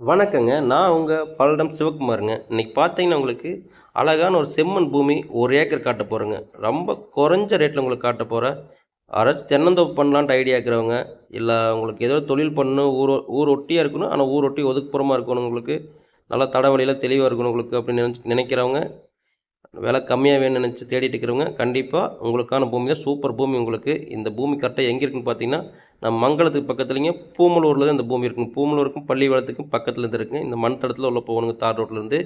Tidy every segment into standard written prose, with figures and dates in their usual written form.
வணக்கங்க. நான் உங்க பல்லடம் சிவகுமாருங்க. இன்னைக்கு பார்த்தீங்கன்னா, உங்களுக்கு அழகான ஒரு செம்மண் பூமி 1 ஏக்கர் காட்டப் போறேங்க. ரொம்ப குறைஞ்ச ரேட்ல உங்களுக்கு காட்டப் போறேன். யாராச்சும் தென்னந்தோப்பு பண்ணலான்ட்டு ஐடியா இருக்கிறவங்க, இல்ல உங்களுக்கு ஏதோ தொழில் பண்ணணும், ஊர் ஒட்டியா இருக்கணும். ஆனா ஊர் ஒட்டி ஒதுக்குப்புறமா இருக்கணும் உங்களுக்கு. நல்லா தடவழியில தெளிவா இருக்கணும் உங்களுக்கு அப்படின்னு நினைக்கிறவங்க, விலை கம்மியா வேணும்னு நினைச்சு தேடிட்டு இருக்கிறவங்க, கண்டிப்பா உங்களுக்கான பூமி தான். சூப்பர் பூமி உங்களுக்கு. இந்த பூமி கரெக்ட்டா எங்க இருக்குன்னு பார்த்தீங்கன்னா, நம்ம மங்களத்துக்கு பக்கத்துலங்க பூமலூர்ல தான் இந்த பூமி இருக்குங்க. பூமலூருக்கும் பள்ளிவாளத்துக்கும் பக்கத்துல இருந்து இருக்குங்க. இந்த மண் தடத்துல உள்ள போகணுங்க தார் ரோட்லருந்து.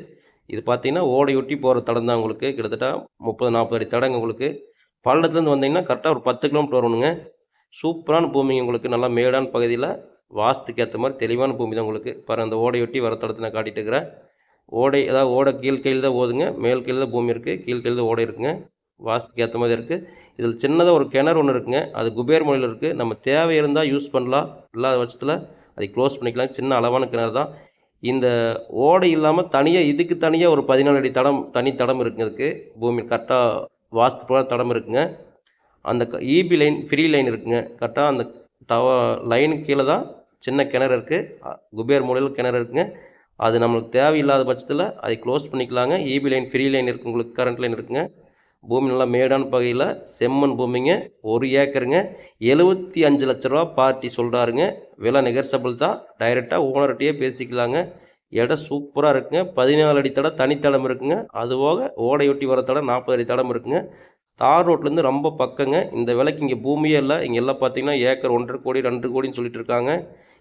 இது பார்த்தீங்கன்னா, ஓடையொட்டி போற தடம் தான் உங்களுக்கு. கிட்டத்தட்ட 30, 40 அடி தடங்க உங்களுக்கு. பல்லடத்துலேருந்து வந்தீங்கன்னா, கரெக்ட்டா ஒரு 10 கிலோமீட்டர் வரணுங்க. சூப்பரான பூமிங்க உங்களுக்கு. நல்லா மேடான பகுதியில, வாஸ்துக்கு ஏத்த மாரி தெளிவான பூமி தான் உங்களுக்கு. பாருங்க அந்த ஓடையொட்டி வர தடத்த நான் காட்டிட்டு இருக்கிறேன். ஓடை அதாவது ஓடை கீழ் தான் ஓடுதுங்க. மேல் கீழ தான் பூமி இருக்கு. கீழ் தான் ஓடை இருக்குங்க. வாஸ்துக்கு ஏத்த மாரி இருக்கு. இதில சின்னதா ஒரு கிணறு ஒண்ணு இருக்குங்க. அது குபேர் முறையில இருக்கு. நம்ம தேவை இருந்தா யூஸ் பண்ணலாம். இல்லாத பட்சத்தில அதை க்ளோஸ் பண்ணிக்கலாம். சின்ன அளவான கிணறு தான். இந்த ஓடை இல்லாம தனியா இதுக்கு தனியா ஒரு 14 அடி தடம், தனி தடம் இருக்குங்க இதுக்கு. பூமி கரெக்ட்டா வாஸ்து பிரகாரம் தடம் இருக்குங்க. அந்த ஈபி லைன், ஃப்ரீ லைன் இருக்குங்க. கரெக்ட்டா அந்த டவ லைனுக்கு கீழ தான் சின்ன கிணறு இருக்கு. குபேர் மூலையில கிணறு இருக்குங்க. அது நம்மளுக்கு தேவையில்லாத பட்சத்தில அதை க்ளோஸ் பண்ணிக்கலாங்க. ஈபி லைன், ஃப்ரீ லைன் இருக்கு. உங்களுக்கு கரண்ட் லைன் இருக்குங்க. பூமி நல்லா மேடான பகுதியில செம்மண் பூமிங்க. 1 ஏக்கருங்க. ரூ. 75,00,000 பார்ட்டி சொல்றாருங்க. விலை நெகோஷியபிள் தான். டைரக்ட்டா ஓனர்ட்டயே பேசிக்கலாங்க. இடம் சூப்பரா இருக்குங்க. 14 அடி தடம், தனித்தடம் இருக்குங்க. அதுபோக ஓடையொட்டி வர தடம் 40 அடி தடம் இருக்குங்க. தார் ரோட்லேருந்து ரொம்ப பக்கங்க. இந்த விலைக்கு இங்கே பூமியே இல்ல. இங்க எல்லாம் பார்த்தீங்கன்னா, ஏக்கர் 1,50,00,000 2 கோடின்னு சொல்லிட்டு இருக்காங்க.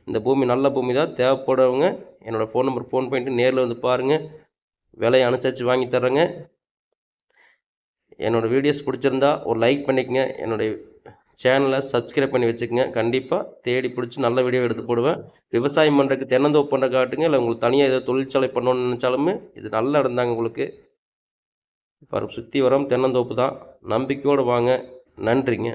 இந்த பூமி நல்ல பூமி தான். தேவைப்படுறவங்க என்னோட ஃபோன் நம்பர் ஃபோன் பண்ணிட்டு நேர்ல வந்து பாருங்க. விலைய அனுசரிச்சு வாங்கி தர்றேங்க. என்னோட வீடியோஸ் பிடிச்சிருந்தா ஒரு லைக் பண்ணிக்கங்க. என்னுடைய சேனலை சப்ஸ்கிரைப் பண்ணி வச்சுக்கங்க. கண்டிப்பா தேடி பிடிச்சு நல்ல வீடியோ எடுத்து போடுவேன். விவசாயம் பண்றதுக்கு தென்னந்தோப்பு பண்ண காட்டுங்க. இல்ல உங்களுக்கு தனியா ஏதோ தொழிற்சாலை பண்ணணும்னு நினைச்சாலுமே, இது நல்ல இடம் தாங்க உங்களுக்கு. பாருங்க சுத்தி வரும் தென்னந்தோப்பு தான். நம்பிக்கையோட வாங்க. நன்றிங்க.